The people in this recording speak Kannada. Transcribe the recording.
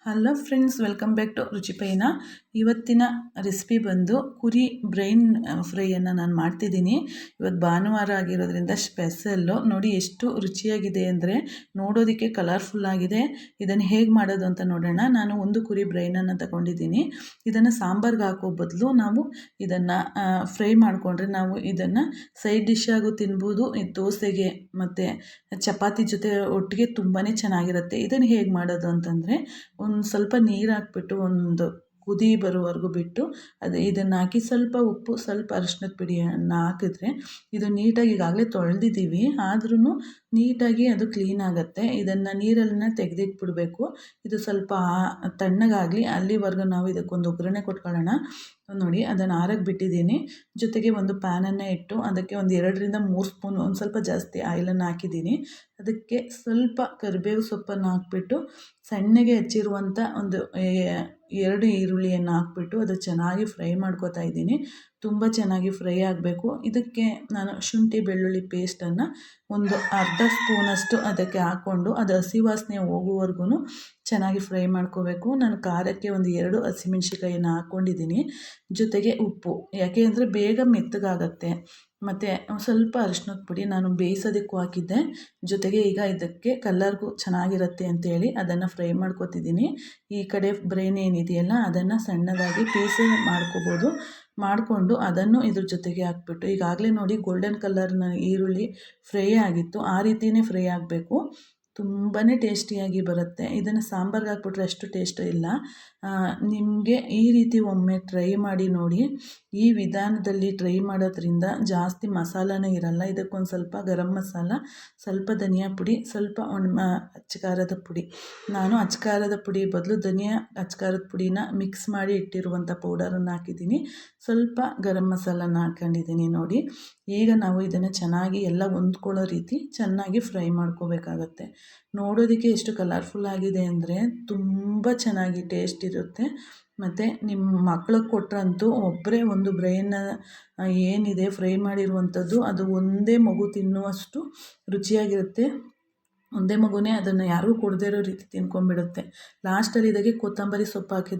Hello friends, welcome back to ರುಚಿಪೈನ. ಇವತ್ತಿನ ರೆಸಿಪಿ ಬಂದು ಕುರಿ ಬ್ರೈನ್ ಫ್ರೈಯನ್ನು ನಾನು ಮಾಡ್ತಿದ್ದೀನಿ. ಇವತ್ತು ಭಾನುವಾರ ಆಗಿರೋದ್ರಿಂದ ಸ್ಪೆಷಲ್ಲು. ನೋಡಿ ಎಷ್ಟು ರುಚಿಯಾಗಿದೆ ಅಂದರೆ, ನೋಡೋದಕ್ಕೆ ಕಲರ್ಫುಲ್ ಆಗಿದೆ. ಇದನ್ನು ಹೇಗೆ ಮಾಡೋದು ಅಂತ ನೋಡೋಣ. ನಾನು ಒಂದು ಕುರಿ ಬ್ರೈನನ್ನು ತಗೊಂಡಿದ್ದೀನಿ. ಇದನ್ನು ಸಾಂಬಾರ್ಗೆ ಹಾಕೋ ಬದಲು ನಾವು ಇದನ್ನು ಫ್ರೈ ಮಾಡಿಕೊಂಡ್ರೆ ನಾವು ಇದನ್ನು ಸೈಡ್ ಡಿಶ್ ಆಗು ತಿನ್ಬೋದು. ದೋಸೆಗೆ ಮತ್ತು ಚಪಾತಿ ಜೊತೆ ಒಟ್ಟಿಗೆ ತುಂಬಾ ಚೆನ್ನಾಗಿರುತ್ತೆ. ಇದನ್ನು ಹೇಗೆ ಮಾಡೋದು ಅಂತಂದರೆ, ಒಂದು ಸ್ವಲ್ಪ ನೀರು ಹಾಕ್ಬಿಟ್ಟು ಒಂದು ಕುದಿ ಬರೋವರೆಗೂ ಬಿಟ್ಟು ಇದನ್ನು ಹಾಕಿ ಸ್ವಲ್ಪ ಉಪ್ಪು, ಸ್ವಲ್ಪ ಅರಿಶಿನದ ಪುಡಿಯನ್ನು ಹಾಕಿದ್ರೆ ಇದು ನೀಟಾಗಿ ಈಗಾಗಲೇ ತೊಳೆದಿದ್ದೀವಿ, ಆದ್ರೂ ನೀಟಾಗಿ ಅದು ಕ್ಲೀನ್ ಆಗುತ್ತೆ. ಇದನ್ನು ನೀರನ್ನು ತೆಗೆದಿಟ್ಬಿಡ್ಬೇಕು. ಇದು ಸ್ವಲ್ಪ ತಣ್ಣಗಾಗಲಿ, ಅಲ್ಲಿವರೆಗೂ ನಾವು ಇದಕ್ಕೊಂದು ಒಗ್ಗರಣೆ ಕೊಟ್ಕೊಳ್ಳೋಣ. ನೋಡಿ, ಅದನ್ನು ಆರಕ್ಕೆ ಬಿಟ್ಟಿದ್ದೀನಿ. ಜೊತೆಗೆ ಒಂದು ಪ್ಯಾನನ್ನು ಇಟ್ಟು ಅದಕ್ಕೆ ಒಂದು 2ರಿಂದ 3 ಸ್ಪೂನ್, ಒಂದು ಸ್ವಲ್ಪ ಜಾಸ್ತಿ ಆಯಿಲನ್ನು ಹಾಕಿದ್ದೀನಿ. ಅದಕ್ಕೆ ಸ್ವಲ್ಪ ಕರಿಬೇವು ಸೊಪ್ಪನ್ನು ಹಾಕ್ಬಿಟ್ಟು ಸಣ್ಣಗೆ ಹೆಚ್ಚಿರುವಂಥ ಒಂದು 2 ಈರುಳ್ಳಿಯನ್ನು ಹಾಕ್ಬಿಟ್ಟು ಅದು ಚೆನ್ನಾಗಿ ಫ್ರೈ ಮಾಡ್ಕೋತಾ ಇದ್ದೀನಿ. ತುಂಬ ಚೆನ್ನಾಗಿ ಫ್ರೈ ಆಗಬೇಕು. ಇದಕ್ಕೆ ನಾನು ಶುಂಠಿ ಬೆಳ್ಳುಳ್ಳಿ ಪೇಸ್ಟನ್ನು ಒಂದು ಅರ್ಧ ಸ್ಪೂನಷ್ಟು ಅದಕ್ಕೆ ಹಾಕ್ಕೊಂಡು ಅದು ಹಸಿ ವಾಸನೆ ಹೋಗುವವರೆಗೂ ಚೆನ್ನಾಗಿ ಫ್ರೈ ಮಾಡ್ಕೋಬೇಕು. ನಾನು ಖಾರಕ್ಕೆ ಒಂದು 2 ಹಸಿಮೆಣ್ಸಿಕಾಯನ್ನು ಹಾಕ್ಕೊಂಡಿದ್ದೀನಿ. ಜೊತೆಗೆ ಉಪ್ಪು, ಯಾಕೆ ಅಂದರೆ ಬೇಗ ಮೆತ್ತಗಾಗತ್ತೆ. ಮತ್ತು ಸ್ವಲ್ಪ ಅರಿಶಿನದ ಪುಡಿ ನಾನು ಬೇಯಿಸೋದಕ್ಕೂ ಹಾಕಿದ್ದೆ. ಜೊತೆಗೆ ಈಗ ಇದಕ್ಕೆ ಕಲ್ಲರ್ಗೂ ಚೆನ್ನಾಗಿರುತ್ತೆ ಅಂತೇಳಿ ಅದನ್ನು ಫ್ರೈ ಮಾಡ್ಕೊತಿದ್ದೀನಿ. ಈ ಕಡೆ ಬ್ರೈನ್ ಏನಿದೆಯಲ್ಲ ಅದನ್ನು ಸಣ್ಣದಾಗಿ ಪೀಸ್ ಮಾಡ್ಕೋಬೋದು. ಮಾಡಿಕೊಂಡು ಅದನ್ನು ಇದ್ರ ಜೊತೆಗೆ ಹಾಕ್ಬಿಟ್ಟು, ಈಗಾಗಲೇ ನೋಡಿ ಗೋಲ್ಡನ್ ಕಲರ್ನ ಈರುಳ್ಳಿ ಫ್ರೈ ಆಗಿತ್ತು, ಆ ರೀತಿಯೇ ಫ್ರೈ ಆಗಬೇಕು. ತುಂಬಾ ಟೇಸ್ಟಿಯಾಗಿ ಬರುತ್ತೆ. ಇದನ್ನು ಸಾಂಬಾರ್ಗೆ ಹಾಕ್ಬಿಟ್ರೆ ಅಷ್ಟು ಟೇಸ್ಟ್ ಇಲ್ಲ. ನಿಮಗೆ ಈ ರೀತಿ ಒಮ್ಮೆ ಟ್ರೈ ಮಾಡಿ ನೋಡಿ. ಈ ವಿಧಾನದಲ್ಲಿ ಟ್ರೈ ಮಾಡೋದ್ರಿಂದ ಜಾಸ್ತಿ ಮಸಾಲನೇ ಇರಲ್ಲ. ಇದಕ್ಕೊಂದು ಸ್ವಲ್ಪ ಗರಂ ಮಸಾಲ, ಸ್ವಲ್ಪ ಧನಿಯಾ ಪುಡಿ, ಸ್ವಲ್ಪ ಅಚ್ಚ ಪುಡಿ. ನಾನು ಅಚ್ಚ ಪುಡಿ ಬದಲು ಅಚ್ಚ ಪುಡಿನ ಮಿಕ್ಸ್ ಮಾಡಿ ಇಟ್ಟಿರುವಂಥ ಪೌಡರನ್ನು ಹಾಕಿದ್ದೀನಿ. ಸ್ವಲ್ಪ ಗರಂ ಮಸಾಲನ ಹಾಕ್ಕೊಂಡಿದ್ದೀನಿ. ನೋಡಿ, ಈಗ ನಾವು ಇದನ್ನು ಚೆನ್ನಾಗಿ ಎಲ್ಲ ಹೊಂದ್ಕೊಳ್ಳೋ ರೀತಿ ಚೆನ್ನಾಗಿ ಫ್ರೈ ಮಾಡ್ಕೋಬೇಕಾಗತ್ತೆ. ನೋಡೋದಕ್ಕೆ ಎಷ್ಟು ಕಲರ್ಫುಲ್ ಆಗಿದೆ ಅಂದರೆ ತುಂಬ ಚೆನ್ನಾಗಿ ಟೇಸ್ಟ್ ಇರುತ್ತೆ. ಮತ್ತು ನಿಮ್ಮ ಮಕ್ಳಿಗೆ ಕೊಟ್ರಂತೂ ಒಬ್ಬರೇ ಒಂದು ಬ್ರೈನ್ನ ಏನಿದೆ ಫ್ರೈ ಮಾಡಿರುವಂಥದ್ದು ಅದು ಒಂದೇ ಮಗು ತಿನ್ನುವಷ್ಟು ರುಚಿಯಾಗಿರುತ್ತೆ. ಒಂದೇ ಮಗುನೇ ಅದನ್ನು ಯಾರಿಗೂ ಕೊಡದೇ ಇರೋ ರೀತಿ ತಿನ್ಕೊಂಡ್ಬಿಡುತ್ತೆ. ಲಾಸ್ಟಲ್ಲಿ ಇದಕ್ಕೆ ಕೊತ್ತಂಬರಿ ಸೊಪ್ಪು ಹಾಕಿದರೆ